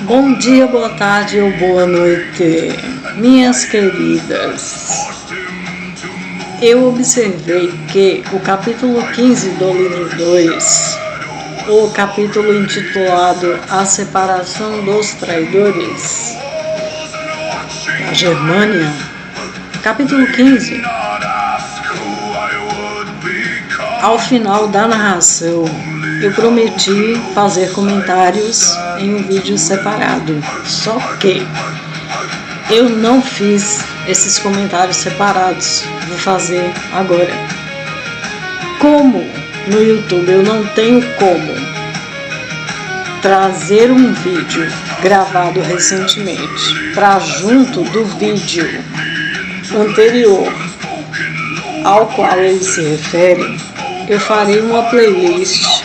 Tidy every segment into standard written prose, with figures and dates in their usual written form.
Bom dia, boa tarde ou boa noite, minhas queridas. Eu observei que o capítulo 15 do livro 2, o capítulo intitulado A Separação dos Traidores, da Germânia, capítulo 15, ao final da narração, eu prometi fazer comentários em um vídeo separado, só que eu não fiz esses comentários separados, vou fazer agora. Como no YouTube eu não tenho como trazer um vídeo gravado recentemente para junto do vídeo anterior ao qual ele se refere, eu farei uma playlist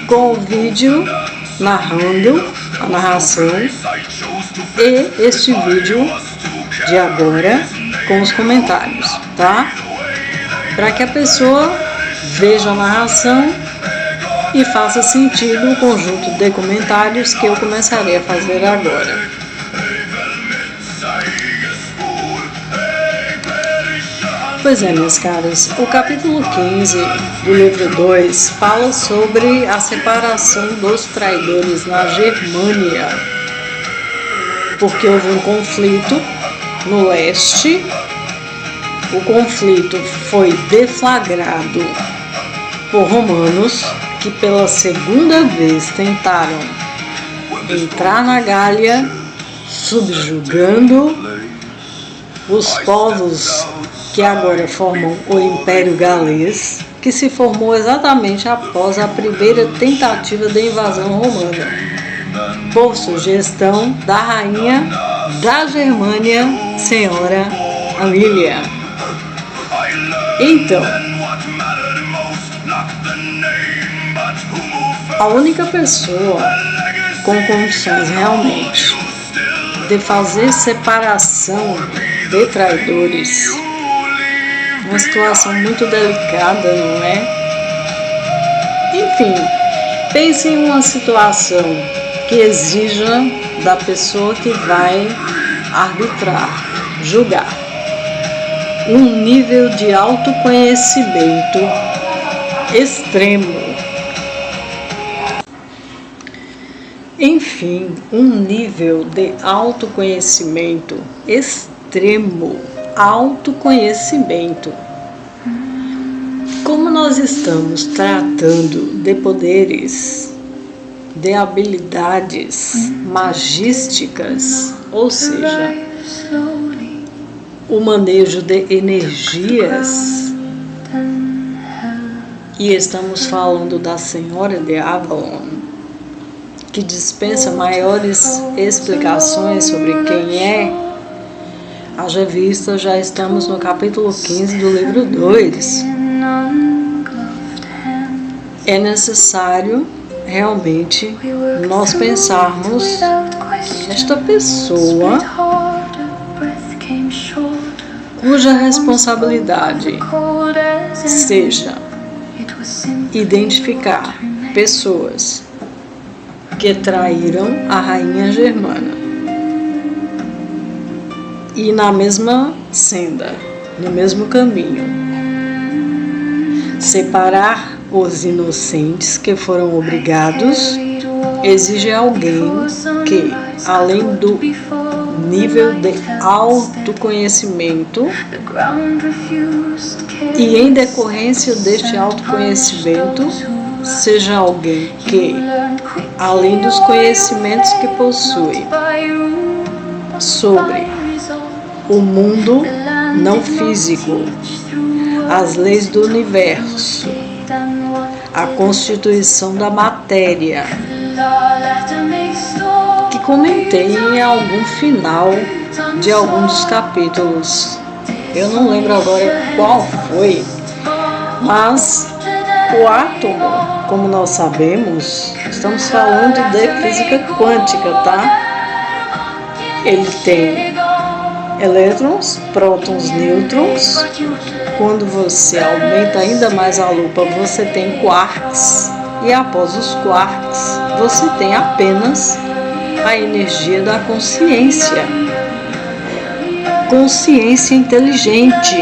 com o vídeo narrando a narração e este vídeo de agora com os comentários, tá? Para que a pessoa veja a narração e faça sentido o conjunto de comentários que eu começarei a fazer agora. Pois é, meus caros, o capítulo 15 do livro 2 fala sobre a separação dos traidores na Germânia, porque houve um conflito no leste. O conflito foi deflagrado por romanos que pela segunda vez tentaram entrar na Gália, subjugando os povos que agora formam o Império Galês, que se formou exatamente após a primeira tentativa de invasão romana, por sugestão da rainha da Germânia, senhora Amelia. Então, a única pessoa com condições realmente de fazer separação de traidores, uma situação muito delicada, não é? Enfim, pense em uma situação que exija da pessoa que vai arbitrar, julgar, um nível de autoconhecimento extremo. Enfim, um nível de autoconhecimento extremo. Autoconhecimento. Como nós estamos tratando de poderes, de habilidades magísticas, ou seja, o manejo de energias, e estamos falando da Senhora de Avalon, que dispensa maiores explicações sobre quem é. Haja vista, já estamos no capítulo 15 do livro 2. É necessário realmente nós pensarmos nesta pessoa cuja responsabilidade seja identificar pessoas que traíram a rainha germana e na mesma senda, no mesmo caminho, separar os inocentes que foram obrigados, exige alguém que, além do nível de autoconhecimento, e em decorrência deste autoconhecimento, seja alguém que, além dos conhecimentos que possui sobre o mundo não físico, as leis do universo, a constituição da matéria, que comentei em algum final de algum dos capítulos. Eu não lembro agora qual foi, mas o átomo, como nós sabemos, estamos falando de física quântica, tá? Ele tem elétrons, prótons, nêutrons. Quando você aumenta ainda mais a lupa, você tem quarks. E após os quarks, você tem apenas a energia da consciência. Consciência inteligente.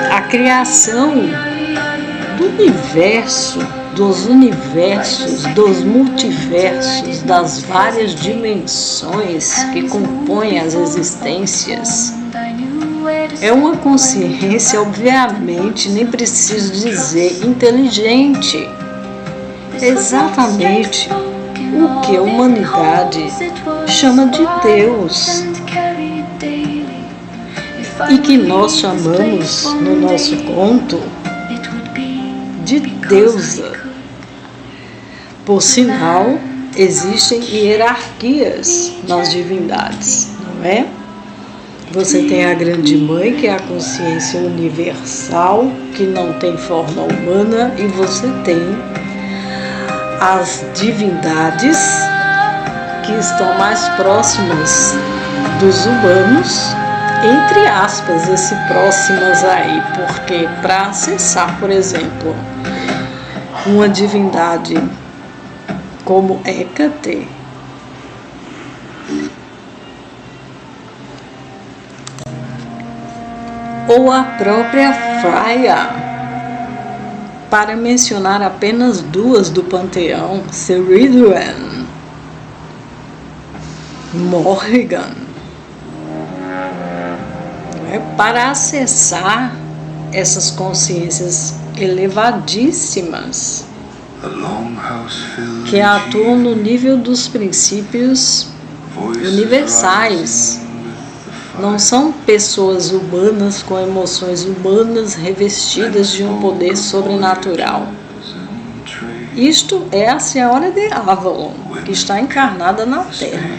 A criação do universo, dos universos, dos multiversos, das várias dimensões que compõem as existências. É uma consciência, obviamente, nem preciso dizer, inteligente. Exatamente o que a humanidade chama de Deus e que nós chamamos, no nosso conto, de deusa. Por sinal, existem hierarquias nas divindades, não é? Você tem a Grande Mãe, que é a consciência universal, que não tem forma humana, e você tem as divindades que estão mais próximas dos humanos, entre aspas, esse próximas aí, porque para acessar, por exemplo, uma divindade como Hécate, ou a própria Freya, para mencionar apenas duas do panteão, Ceridwen, Morrigan. Para acessar essas consciências elevadíssimas que atuam no nível dos princípios universais. Não são pessoas humanas com emoções humanas revestidas de um poder sobrenatural. Isto é a Senhora de Avalon, que está encarnada na Terra.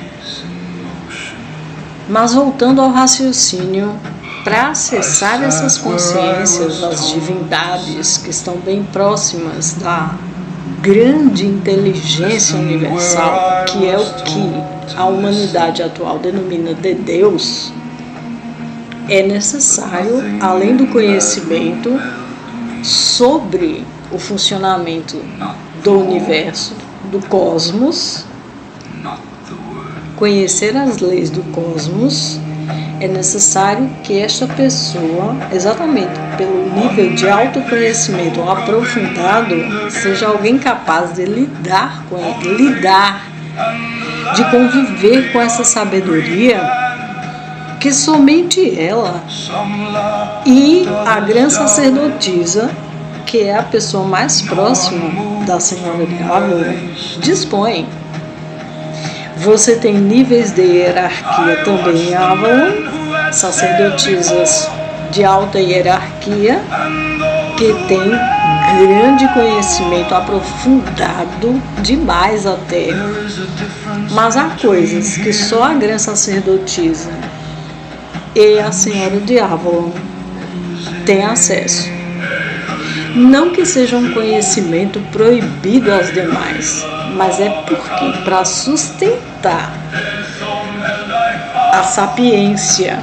Mas voltando ao raciocínio, para acessar essas consciências das divindades que estão bem próximas da grande inteligência universal, que é o que a humanidade atual denomina de Deus, é necessário, além do conhecimento sobre o funcionamento do universo, do cosmos, conhecer as leis do cosmos, é necessário que esta pessoa, exatamente pelo nível de autoconhecimento aprofundado, seja alguém capaz de lidar, de conviver com essa sabedoria que somente ela e a grande sacerdotisa, que é a pessoa mais próxima da Senhora de Avalon, dispõem. Você tem níveis de hierarquia também em Avalon, sacerdotisas de alta hierarquia, que têm grande conhecimento aprofundado, demais até. Mas há coisas que só a grande sacerdotisa e a Senhora de Avalon têm acesso. Não que seja um conhecimento proibido aos demais, mas é porque, para sustentar a sapiência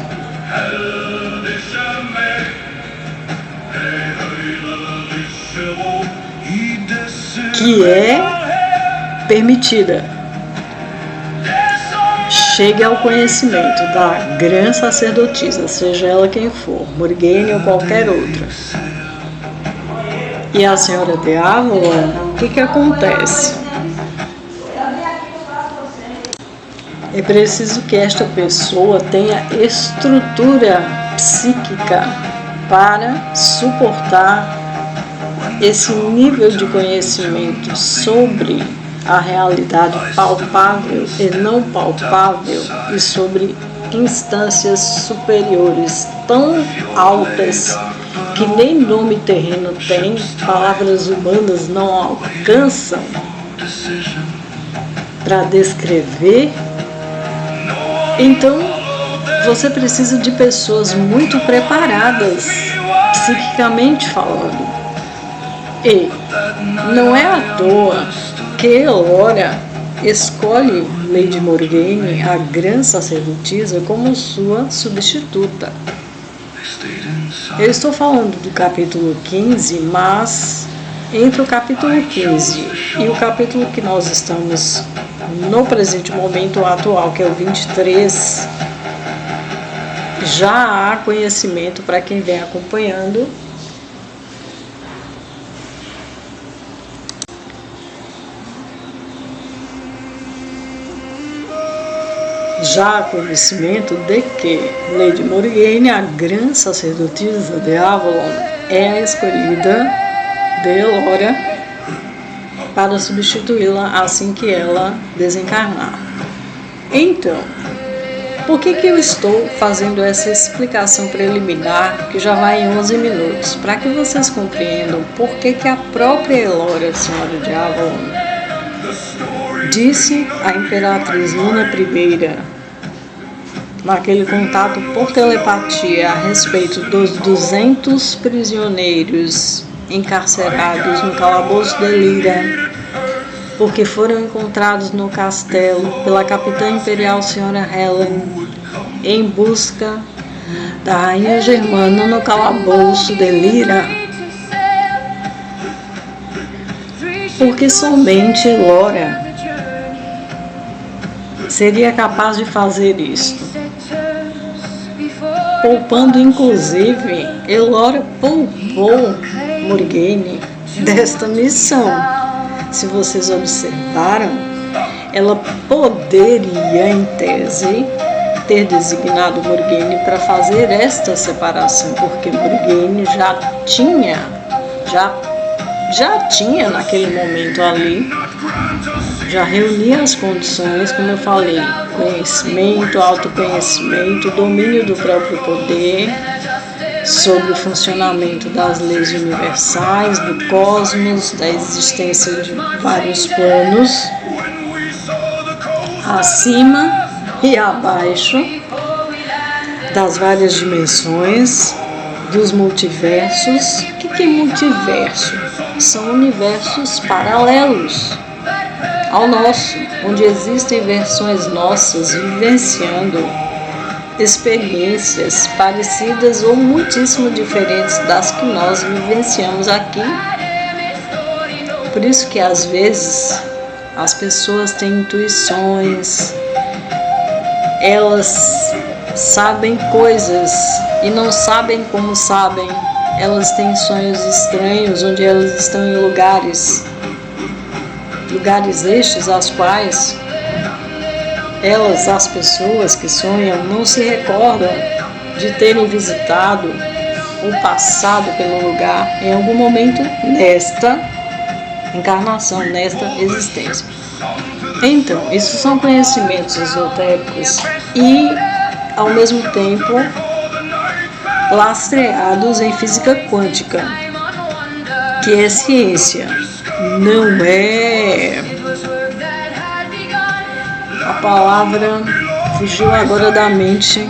que é permitida, chegue ao conhecimento da grande sacerdotisa, seja ela quem for, Morgane ou qualquer outra. E a Senhora de Avalon, o que acontece? É preciso que esta pessoa tenha estrutura psíquica para suportar esse nível de conhecimento sobre a realidade palpável e não palpável e sobre instâncias superiores tão altas que nem nome terreno tem, palavras humanas não alcançam para descrever. Então, você precisa de pessoas muito preparadas, psiquicamente falando. E não é à toa que Elora escolhe Lady Morgane, a grande sacerdotisa, como sua substituta. Eu estou falando do capítulo 15, mas entre o capítulo 15 e o capítulo que nós estamos no presente momento atual, que é o 23, já há conhecimento para quem vem acompanhando. Já há conhecimento de que Lady Morgane, a grande sacerdotisa de Avalon, é a escolhida de Elora para substituí-la assim que ela desencarnar. Então, por que eu estou fazendo essa explicação preliminar, que já vai em 11 minutos? Para que vocês compreendam por que a própria Elora, Senhora de Avalon, disse à Imperatriz Luna I, naquele contato por telepatia a respeito dos 200 prisioneiros encarcerados no calabouço de Lyra, porque foram encontrados no castelo pela capitã imperial Senhora Helen em busca da rainha germana no calabouço de Lyra, porque somente Elora seria capaz de fazer isto, poupando inclusive, Elora poupou Morgane desta missão. Se vocês observaram, ela poderia, em tese, ter designado Morgane para fazer esta separação, porque Morgane já tinha naquele momento ali, já reunia as condições, como eu falei, conhecimento, autoconhecimento, domínio do próprio poder, sobre o funcionamento das leis universais, do cosmos, da existência de vários planos, acima e abaixo, das várias dimensões, dos multiversos. O que é multiverso? São universos paralelos ao nosso, onde existem versões nossas vivenciando experiências parecidas ou muitíssimo diferentes das que nós vivenciamos aqui. Por isso que às vezes as pessoas têm intuições, elas sabem coisas e não sabem como sabem. Elas têm sonhos estranhos, onde elas estão em lugares estes aos quais elas, as pessoas que sonham, não se recordam de terem visitado ou passado pelo lugar em algum momento nesta encarnação, nesta existência. Então, isso são conhecimentos esotéricos e, ao mesmo tempo, lastreados em física quântica, que é ciência, não é... A palavra fugiu agora da mente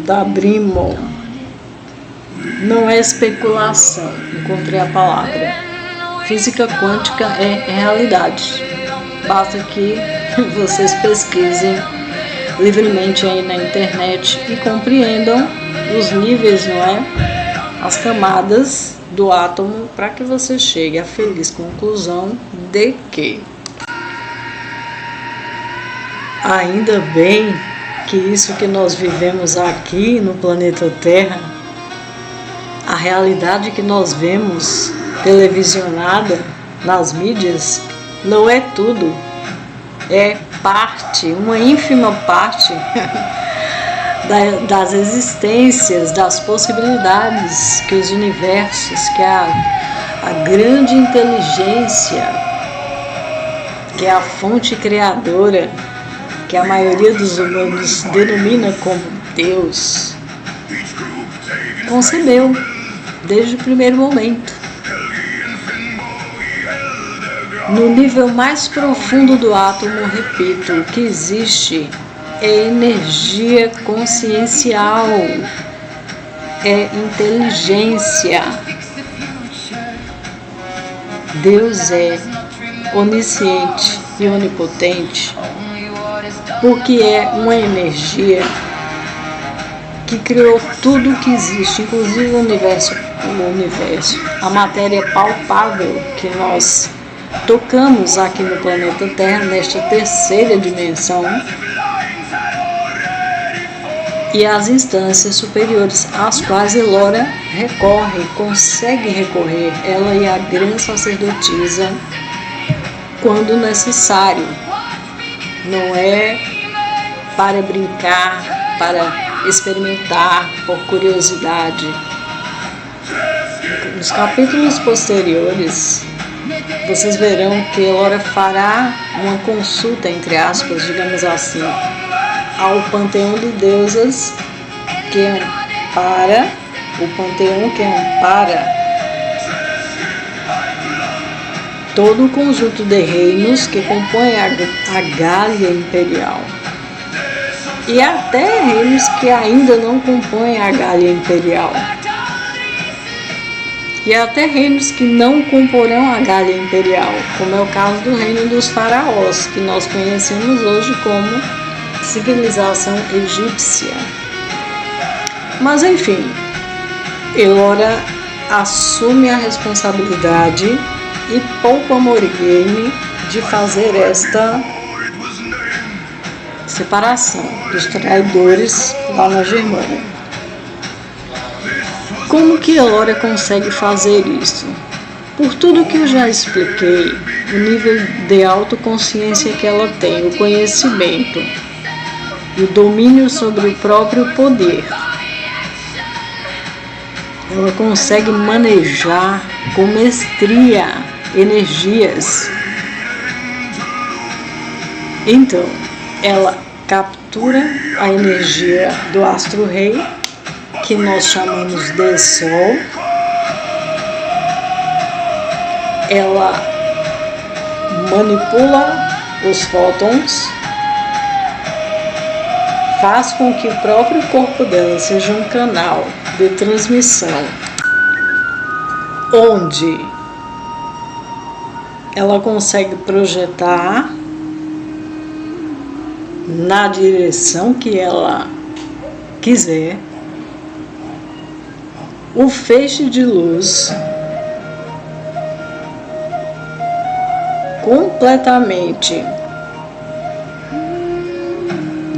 da Brimon. Não é especulação, encontrei a palavra. Física quântica é realidade. Basta que vocês pesquisem livremente aí na internet e compreendam os níveis, não é? As camadas do átomo, para que você chegue à feliz conclusão de que ainda bem que isso que nós vivemos aqui no planeta Terra, a realidade que nós vemos televisionada nas mídias, não é tudo, é parte, uma ínfima parte das existências, das possibilidades que os universos, que a grande inteligência, que é a fonte criadora, que a maioria dos humanos denomina como Deus, concebeu desde o primeiro momento. No nível mais profundo do átomo, repito, o que existe é energia consciencial, é inteligência. Deus é onisciente e onipotente, porque é uma energia que criou tudo o que existe, inclusive o universo, a matéria palpável que nós tocamos aqui no planeta Terra, nesta terceira dimensão, e as instâncias superiores às quais Elora recorre, consegue recorrer, ela e a grande sacerdotisa, quando necessário. Não é para brincar, para experimentar, por curiosidade. Nos capítulos posteriores, vocês verão que Elora fará uma consulta, entre aspas, digamos assim, ao panteão de deusas que ampara, o panteão que ampara todo o conjunto de reinos que compõem a Gália Imperial. E até reinos que ainda não compõem a Gália Imperial. E até reinos que não comporão a Gália Imperial, como é o caso do reino dos faraós, que nós conhecemos hoje como civilização egípcia. Mas enfim, Elora assume a responsabilidade e poupa Morigane de fazer esta separação dos traidores lá na Germânia. Como que Elora consegue fazer isso? Por tudo que eu já expliquei, o nível de autoconsciência que ela tem, o conhecimento e o domínio sobre o próprio poder. Ela consegue manejar com mestria energias. Então, ela captura a energia do astro-rei, que nós chamamos de Sol. Ela manipula os fótons, faz com que o próprio corpo dela seja um canal de transmissão, onde ela consegue projetar na direção que ela quiser o feixe de luz completamente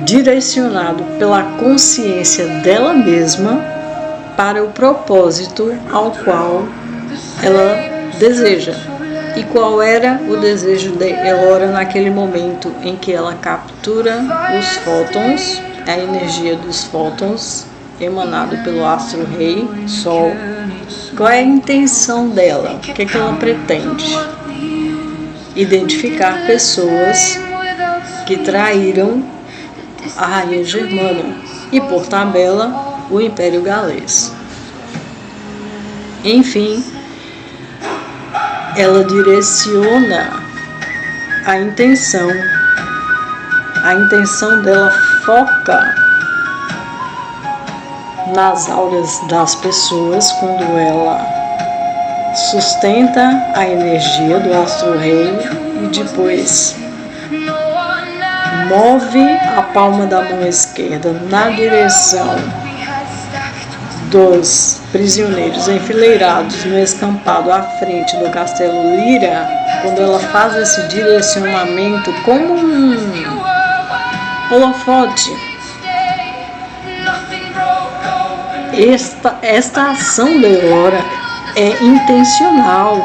direcionado pela consciência dela mesma para o propósito ao qual ela deseja. E qual era o desejo de Elora naquele momento em que ela captura os fótons, a energia dos fótons emanado pelo astro-rei, Sol? Qual é a intenção dela? O que é que ela pretende? Identificar pessoas que traíram a rainha germana e, por tabela, o Império Galês. Enfim, ela direciona a intenção dela foca nas auras das pessoas quando ela sustenta a energia do astro-rei e depois move a palma da mão esquerda na direção dos prisioneiros enfileirados no escampado à frente do Castelo Lyra. Quando ela faz esse direcionamento como um holofote, esta ação de Elora é intencional.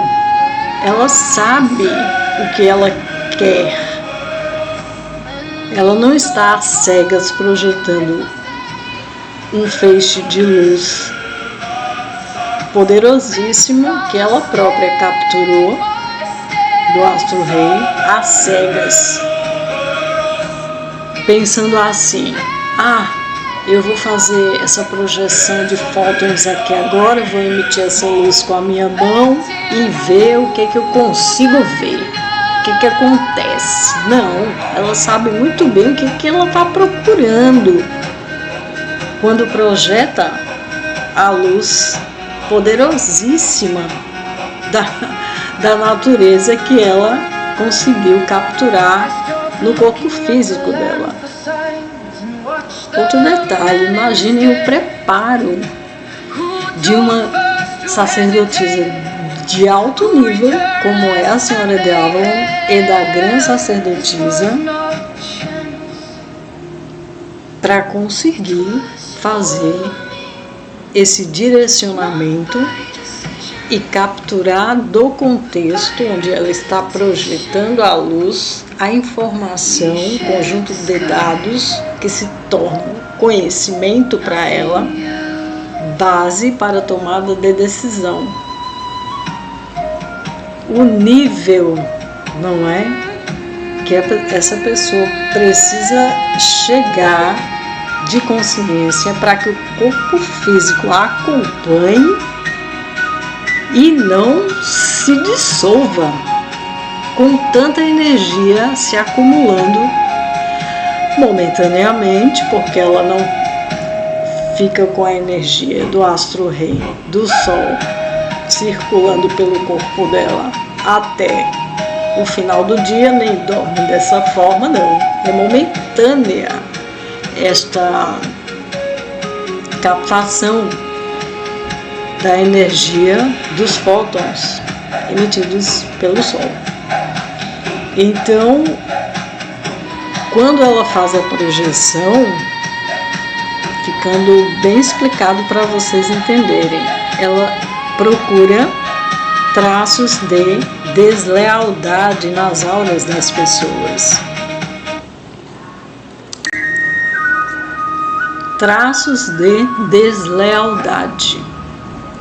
Ela sabe o que ela quer. Ela não está às cegas projetando um feixe de luz poderosíssimo que ela própria capturou do astro-rei às cegas, pensando assim: eu vou fazer essa projeção de fótons aqui agora, vou emitir essa luz com a minha mão e ver o que eu consigo ver, o que acontece. Não, ela sabe muito bem o que ela está procurando quando projeta a luz poderosíssima da natureza que ela conseguiu capturar no corpo físico dela. Outro detalhe, imaginem o preparo de uma sacerdotisa de alto nível, como é a senhora de Avalon e da grande sacerdotisa, para conseguir fazer esse direcionamento e capturar do contexto onde ela está projetando à luz a informação, conjunto de dados que se tornam conhecimento para ela, base para a tomada de decisão. O nível, não é? Que essa pessoa precisa chegar de consciência para que o corpo físico a acompanhe e não se dissolva com tanta energia se acumulando momentaneamente, porque ela não fica com a energia do astro-rei, do sol, circulando pelo corpo dela até o final do dia, nem dorme dessa forma, não. É momentânea esta captação da energia dos fótons emitidos pelo Sol. Então, quando ela faz a projeção, ficando bem explicado para vocês entenderem, ela procura traços de deslealdade nas auras das pessoas. Traços de deslealdade.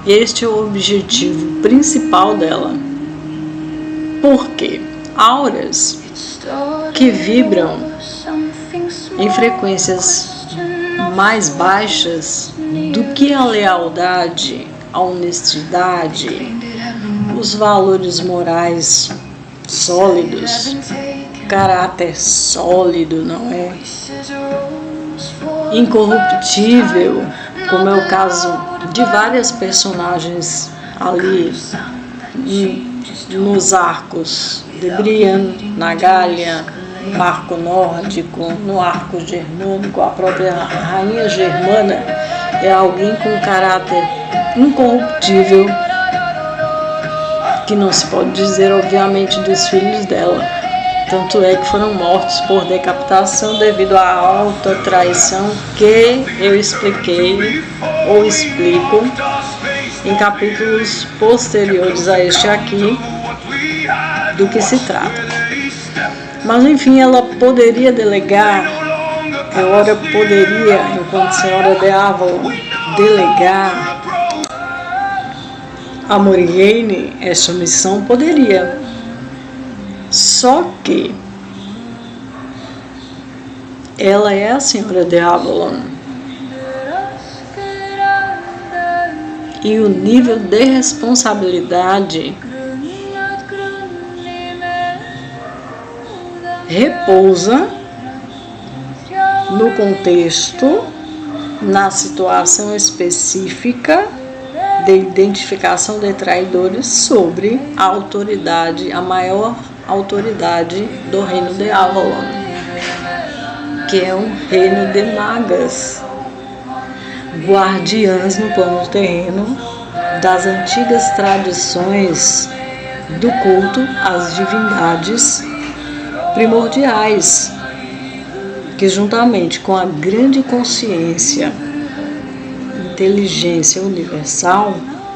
Este é o objetivo principal dela. Por quê? Auras que vibram em frequências mais baixas do que a lealdade, a honestidade, os valores morais sólidos, caráter sólido, não é? Incorruptível, como é o caso de várias personagens ali nos arcos de Brian, na Gália, no arco nórdico, no arco germânico. A própria rainha germana é alguém com caráter incorruptível, que não se pode dizer, obviamente, dos filhos dela. Tanto é que foram mortos por decapitação devido à alta traição que eu expliquei ou explico em capítulos posteriores a este aqui do que se trata. Mas enfim, ela poderia delegar, ela poderia, enquanto senhora de Avalon, delegar a Morrigan esta missão, poderia. Só que ela é a senhora de Avalon e o nível de responsabilidade repousa no contexto, na situação específica de identificação de traidores sobre a autoridade, a maior autoridade do reino de Avalon, que é um reino de magas, guardiãs no plano terreno das antigas tradições do culto às divindades primordiais, que juntamente com a grande consciência, inteligência universal,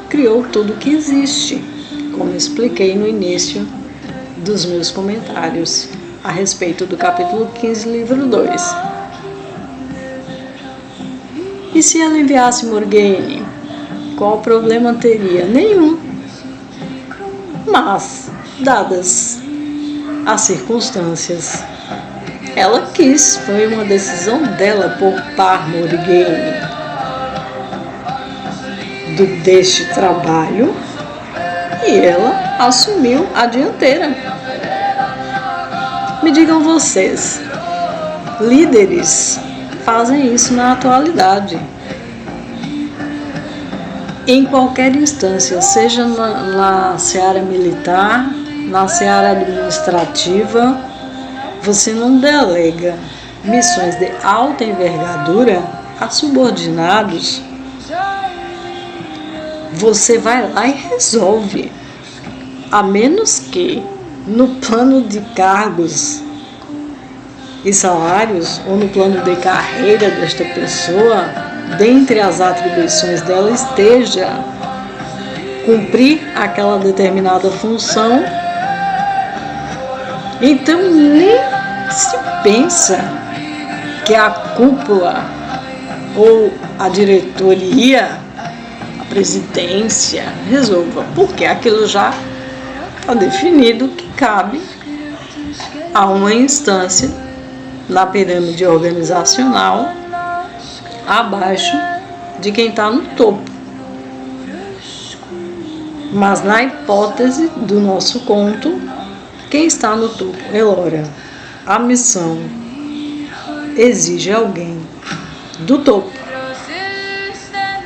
criou tudo o que existe, como expliquei no início dos meus comentários a respeito do capítulo 15, livro 2. E se ela enviasse Morrigan, qual problema teria? Nenhum. Mas, dadas as circunstâncias, ela quis, foi uma decisão dela poupar Morrigan deste trabalho e ela assumiu a dianteira. Me digam vocês, líderes fazem isso na atualidade. Em qualquer instância, seja na seara militar, na seara administrativa, você não delega missões de alta envergadura a subordinados. Você vai lá e resolve. a menos que no plano de cargos e salários, ou no plano de carreira desta pessoa, dentre as atribuições dela esteja cumprir aquela determinada função, então nem se pensa que a cúpula ou a diretoria, a presidência resolva, porque aquilo já está definido que cabe a uma instância na pirâmide organizacional abaixo de quem está no topo. Mas na hipótese do nosso conto, quem está no topo? Elora. A missão exige alguém do topo.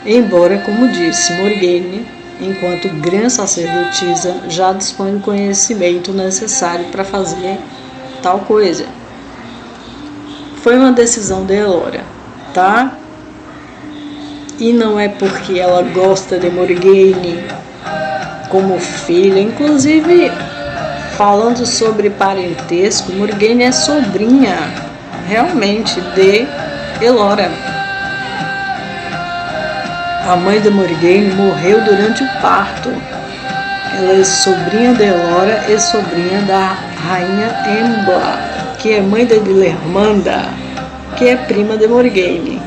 Embora, como disse Morgane, enquanto grande sacerdotisa, já dispõe do conhecimento necessário para fazer tal coisa. Foi uma decisão de Elora, tá? E não é porque ela gosta de Morgane como filha. Inclusive, falando sobre parentesco, Morgane é sobrinha realmente de Elora. A mãe de Morgane morreu durante o parto. Ela é sobrinha de Elora e sobrinha da rainha Embla, que é mãe de Guilhermanda, que é prima de Morgane.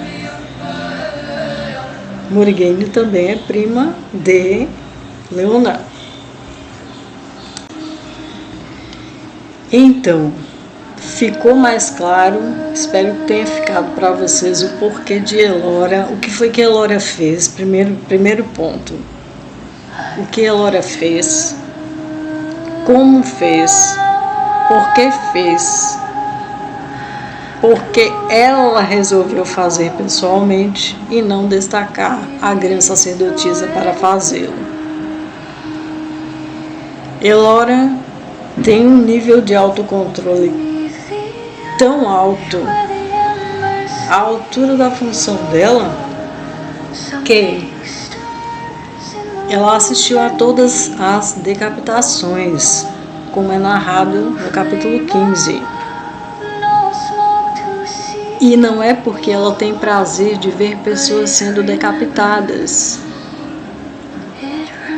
Morgane também é prima de Leona. Então, ficou mais claro, espero que tenha ficado para vocês o porquê de Elora, o que foi que Elora fez, primeiro ponto. O que Elora fez, como fez, por que fez, porque ela resolveu fazer pessoalmente e não destacar a grande sacerdotisa para fazê-lo. Elora tem um nível de autocontrole tão alto, a altura da função dela, que ela assistiu a todas as decapitações, como é narrado no capítulo 15. E não é porque ela tem prazer de ver pessoas sendo decapitadas.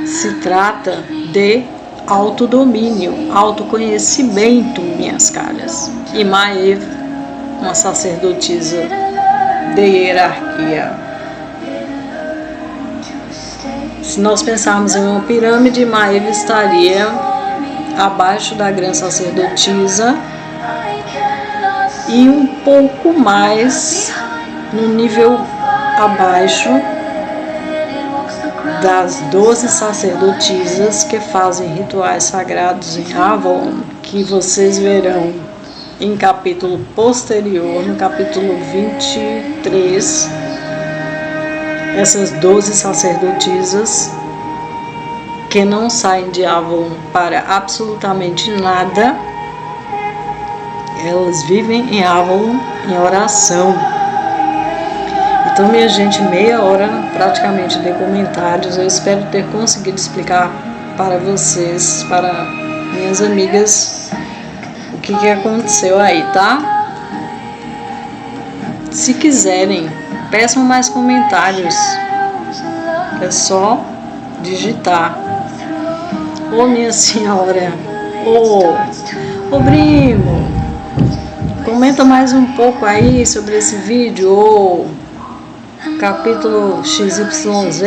Se trata de autodomínio, autoconhecimento, minhas caras. E Maeve, uma sacerdotisa de hierarquia. Se nós pensarmos em uma pirâmide, Maeve estaria abaixo da grande sacerdotisa e um pouco mais no nível abaixo das 12 sacerdotisas que fazem rituais sagrados em Avalon, que vocês verão em capítulo posterior, no capítulo 23, essas 12 sacerdotisas que não saem de Avalon para absolutamente nada, elas vivem em Avalon em oração. Então, minha gente, meia hora praticamente de comentários. Eu espero ter conseguido explicar para vocês, para minhas amigas, o que aconteceu aí, tá? Se quiserem, peçam mais comentários. É só digitar. Ô, minha senhora, ô primo, comenta mais um pouco aí sobre esse vídeo, ou capítulo XYZ.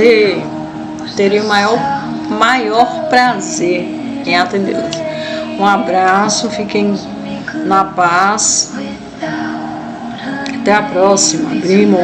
Teria o maior prazer em atendê-los. Um abraço, fiquem na paz. Até a próxima, primo.